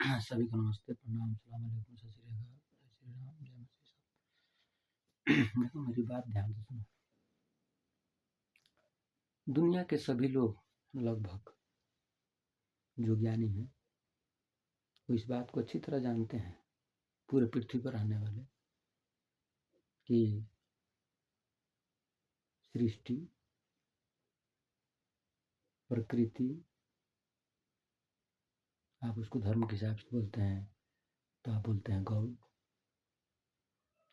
सभी को नमस्ते, प्रणाम, सलाम अलैकुम, सत श्री अकाल, जय श्री राम, जय मसीह सब। देखो मेरी बात ध्यान से सुनो। दुनिया के सभी लोग लगभग जो ज्ञानी हैं वो इस बात को अच्छी तरह जानते हैं, पूरे पृथ्वी पर आने वाले, कि सृष्टि, प्रकृति, आप उसको धर्म के हिसाब से बोलते हैं तो आप बोलते हैं गॉड,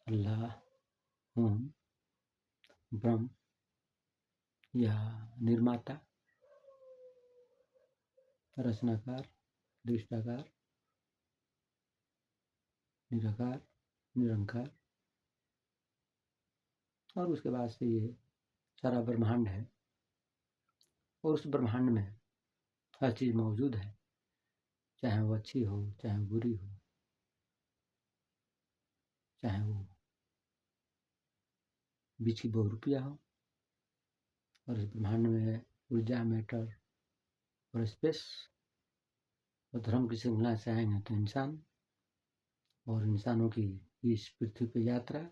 अल्लाह, ओम, ब्रह्म या निर्माता, रचनाकार, दृष्टाकार, निराकार, निरंकार, और उसके बाद से ये सारा ब्रह्मांड है। और उस ब्रह्मांड में हर चीज़ मौजूद है, चाहे वो अच्छी हो, चाहे वो बुरी हो, चाहे वो बीच की बहुरूपिया हो। और इस ब्रह्मांड में ऊर्जा, मैटर और स्पेस और धर्म की श्रृंखला से आएंगे तो इंसान, और इंसानों की इस पृथ्वी पर यात्रा,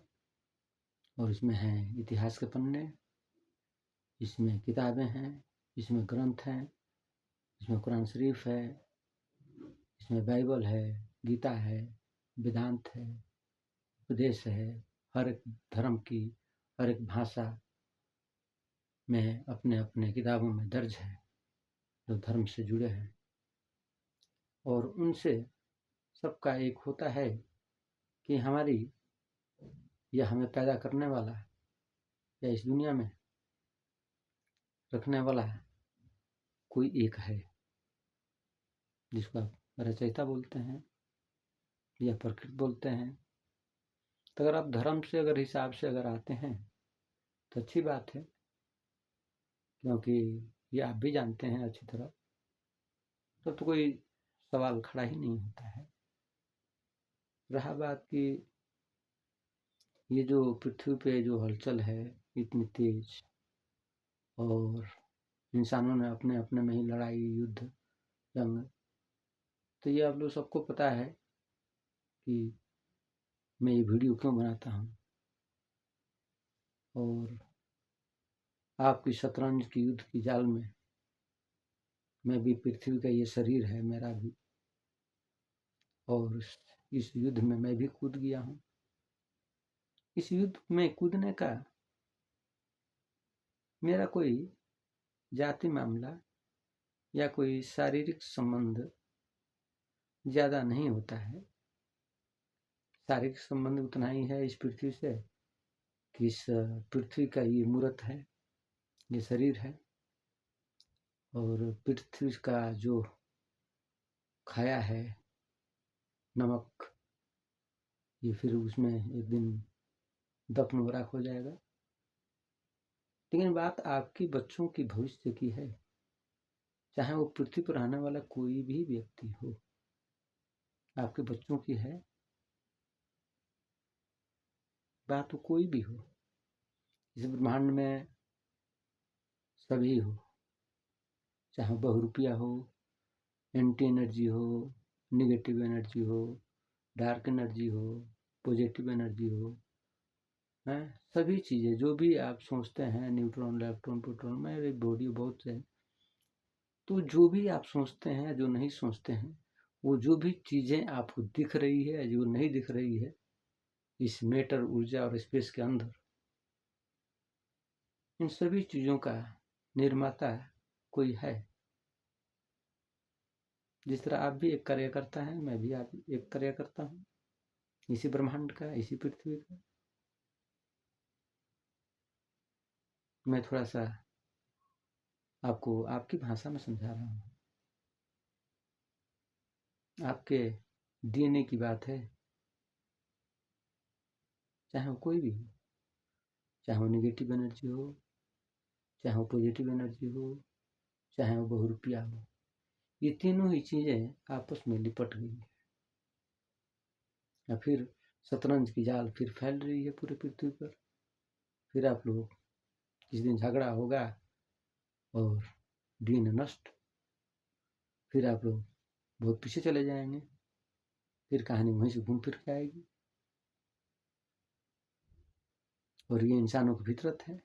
और इसमें हैं इतिहास के पन्ने, इसमें किताबें हैं, इसमें ग्रंथ हैं, इसमें कुरान शरीफ है, इसमें बाइबल है, गीता है, वेदांत है, उपदेश है। हर एक धर्म की हर एक भाषा में अपने अपने किताबों में दर्ज है जो धर्म से जुड़े हैं। और उनसे सबका एक होता है कि हमारी या हमें पैदा करने वाला या इस दुनिया में रखने वाला कोई एक है, जिसको आप रचयिता बोलते हैं या प्रकृति बोलते हैं। तो अगर आप धर्म से अगर हिसाब से अगर आते हैं तो अच्छी बात है, क्योंकि ये आप भी जानते हैं अच्छी तरह, तो कोई सवाल खड़ा ही नहीं होता है। रहा बात कि ये जो पृथ्वी पे जो हलचल है इतनी तेज, और इंसानों ने अपने अपने में ही लड़ाई, युद्ध, जंग, तो ये आप लोग सबको पता है कि मैं ये वीडियो क्यों बनाता हूँ। और आपकी शतरंज की युद्ध की जाल में मैं भी, पृथ्वी का ये शरीर है मेरा भी, और इस युद्ध में मैं भी कूद गया हूँ। इस युद्ध में कूदने का मेरा कोई जाति मामला या कोई शारीरिक संबंध ज़्यादा नहीं होता है। शारीरिक संबंध उतना ही है इस पृथ्वी से कि इस पृथ्वी का ये मूर्त है, ये शरीर है, और पृथ्वी का जो खाया है नमक, ये फिर उसमें एक दिन दफन हो राख हो जाएगा। लेकिन बात आपकी बच्चों की भविष्य की है, चाहे वो पृथ्वी पर आने वाला कोई भी व्यक्ति हो, आपके बच्चों की है। बात तो कोई भी हो, इस ब्रह्मांड में सभी हो, चाहे बहुरूपिया हो, एंटी एनर्जी हो, निगेटिव एनर्जी हो, डार्क एनर्जी हो, पॉजिटिव एनर्जी हो, हैं, सभी चीज़ें जो भी आप सोचते हैं, न्यूट्रॉन, इलेक्ट्रॉन, प्रोटॉन, मेरे बॉडी बहुत से, तो जो भी आप सोचते हैं, जो नहीं सोचते हैं, वो जो भी चीज़ें आपको दिख रही है, जो नहीं दिख रही है, इस मैटर, ऊर्जा और स्पेस के अंदर, इन सभी चीज़ों का निर्माता कोई है। जिस तरह आप भी एक कार्यकर्ता हैं, मैं भी आप एक कार्यकर्ता हूँ इसी ब्रह्मांड का, इसी पृथ्वी का। मैं थोड़ा सा आपको आपकी भाषा में समझा रहा हूँ। आपके डीएनए की बात है, चाहे वो कोई भी हो, चाहे वो निगेटिव एनर्जी हो, चाहे वो पॉजिटिव एनर्जी हो, चाहे वो बहुरूपिया हो, ये तीनों ही चीज़ें आपस में लिपट गई है। या फिर शतरंज की जाल फिर फैल रही है पूरे पृथ्वी पर। फिर आप लोग किसी दिन झगड़ा होगा और डीएनए नष्ट, फिर आप लोग बहुत पीछे चले जाएंगे। फिर कहानी वहीं से घूम फिर के आएगी। और ये इंसानों की फितरत है।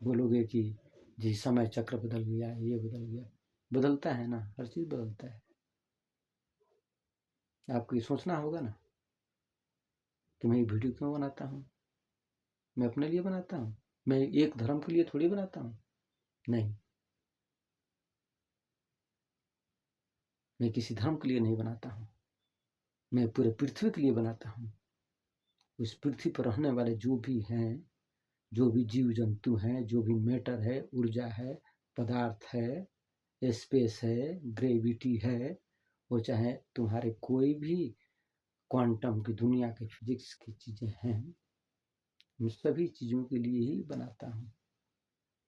बोलोगे कि जी समय चक्र बदल गया, ये बदल गया, बदलता है ना, हर चीज बदलता है। आपको ये सोचना होगा ना कि मैं ये वीडियो क्यों बनाता हूँ। मैं अपने लिए बनाता हूँ, मैं एक धर्म के लिए थोड़ी बनाता हूँ। नहीं, मैं किसी धर्म के लिए नहीं बनाता हूँ, मैं पूरे पृथ्वी के लिए बनाता हूँ। उस पृथ्वी पर रहने वाले जो भी हैं, जो भी जीव जंतु हैं, जो भी मैटर है, ऊर्जा है, पदार्थ है, स्पेस है, ग्रेविटी है, वो चाहे तुम्हारे कोई भी क्वांटम की दुनिया के फिजिक्स की चीजें हैं, मैं सभी चीजों के लिए ही बनाता हूँ।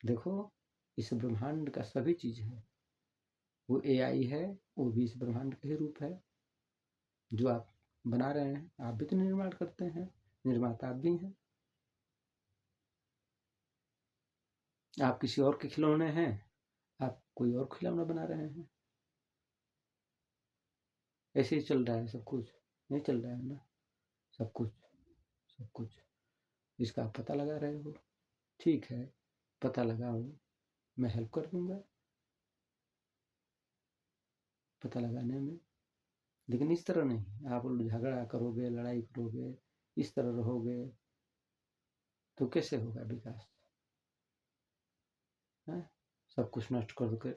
देखो, इस ब्रह्मांड का सभी चीज है। वो एआई है, वो भी इस ब्रह्मांड का ही रूप है। जो आप बना रहे हैं, आप भी तो निर्माण करते हैं, निर्माता आप भी हैं। आप किसी और के खिलौने हैं, आप कोई और खिलौना बना रहे हैं। ऐसे ही चल रहा है सब कुछ, नहीं चल रहा है ना सब कुछ। सब कुछ इसका आप पता लगा रहे हो, ठीक है, पता लगाओ, मैं हेल्प कर दूंगा पता लगाने में। लेकिन इस तरह नहीं, आप झगड़ा करोगे, लड़ाई करोगे, इस तरह रहोगे तो कैसे होगा विकास है? सब कुछ नष्ट कर।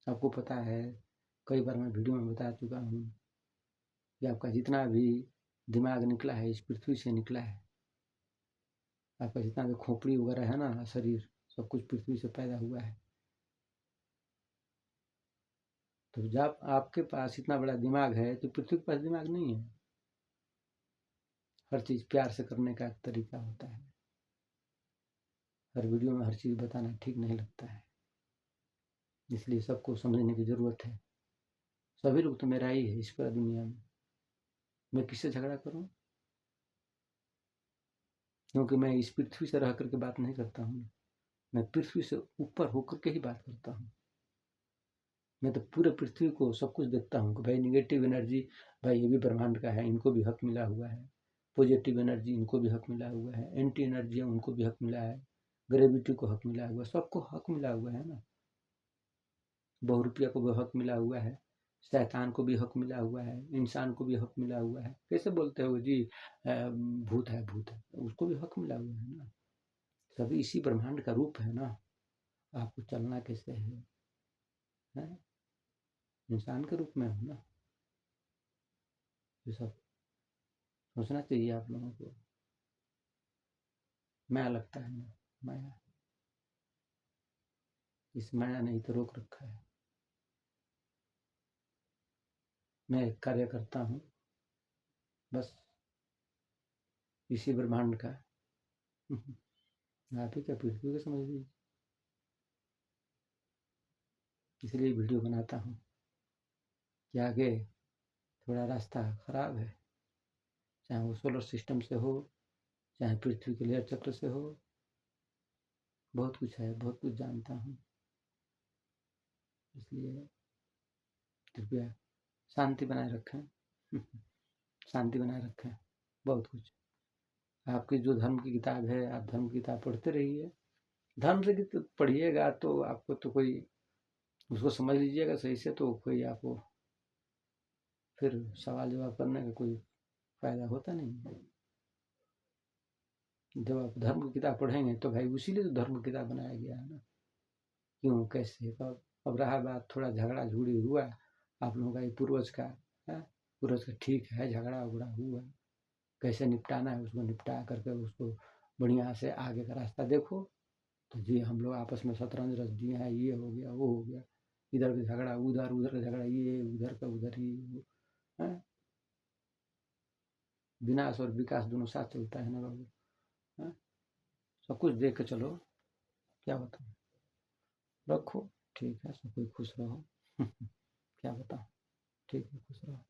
आपको पता है, कई बार मैं वीडियो में बता चुका हूँ कि आपका जितना भी दिमाग निकला है इस पृथ्वी से निकला है। आपका जितना भी खोपड़ी वगैरह है ना, शरीर, सब कुछ पृथ्वी से पैदा हुआ है। तो जब आपके पास इतना बड़ा दिमाग है तो पृथ्वी के पास दिमाग नहीं है। हर चीज प्यार से करने का एक तरीका होता है। हर वीडियो में हर चीज बताना ठीक नहीं लगता है, इसलिए सबको समझने की जरूरत है। सभी लोग तो मेरा ही है इस पूरा दुनिया में। मैं किससे झगड़ा करूं? क्योंकि मैं इस पृथ्वी से रह करके बात नहीं करता हूँ, मैं पृथ्वी से ऊपर होकर के ही बात करता हूँ। मैं तो पूरे पृथ्वी को सब कुछ देखता हूँ कि भाई निगेटिव एनर्जी, भाई ये भी ब्रह्मांड का है, इनको भी हक मिला हुआ है। पॉजिटिव एनर्जी, इनको भी हक मिला हुआ है। एंटी एनर्जी है, उनको भी हक मिला है। ग्रेविटी को हक मिला हुआ है, सबको हक मिला हुआ है ना। बहुरूपिया को भी हक मिला हुआ है, शैतान को भी हक मिला हुआ है, इंसान को भी हक मिला हुआ है। कैसे बोलते हो जी भूत है, भूत है, उसको भी हक मिला हुआ है ना। सभी इसी ब्रह्मांड का रूप है ना। आपको चलना कैसे है? इंसान के रूप में हो ना। ये सब सोचना चाहिए आप लोगों को। माया लगता है ना, माया, इस माया ने ही तो रोक रखा है। मैं एक कार्य करता हूँ बस, इसी ब्रह्मांड का। आप ही क्या पृथ्वी को समझ लीजिए। इसलिए वीडियो बनाता हूँ कि आगे थोड़ा रास्ता खराब है, चाहे वो सोलर सिस्टम से हो, चाहे पृथ्वी के लेयर चक्र से हो। बहुत कुछ है, बहुत कुछ जानता हूँ। इसलिए कृपया शांति बनाए रखें। शांति बनाए रखें। बहुत कुछ, आपकी जो धर्म की किताब है, आप धर्म की किताब पढ़ते रहिए। धर्म से पढ़िएगा तो आपको तो कोई उसको समझ लीजिएगा सही से, तो कोई आपको फिर सवाल जवाब करने का कोई फायदा होता नहीं है। जब आप धर्म की किताब पढ़ेंगे तो भाई उसीलिए तो धर्म की किताब बनाया गया है ना। क्यों, कैसे, कब। अब रहा बात थोड़ा झगड़ा झुगड़ी हुआ आप लोगों का, ये पूर्वज का है, पूर्वज का ठीक है, झगड़ा उगड़ा हुआ, कैसे निपटाना है उसको निपटा करके उसको बढ़िया से आगे का रास्ता देखो। तो जी हम लोग आपस में शतरंज रच दिए हैं, ये हो गया, वो हो गया, इधर का झगड़ा उधर, उधर का झगड़ा ये, उधर का उधर ही है। विनाश और विकास दोनों साथ चलता है ना बाबू। है? सब कुछ देख के चलो, क्या बताऊँ। रखो, ठीक है, सब कोई खुश रहो। क्या बताऊँ, ठीक है, खुश रहो।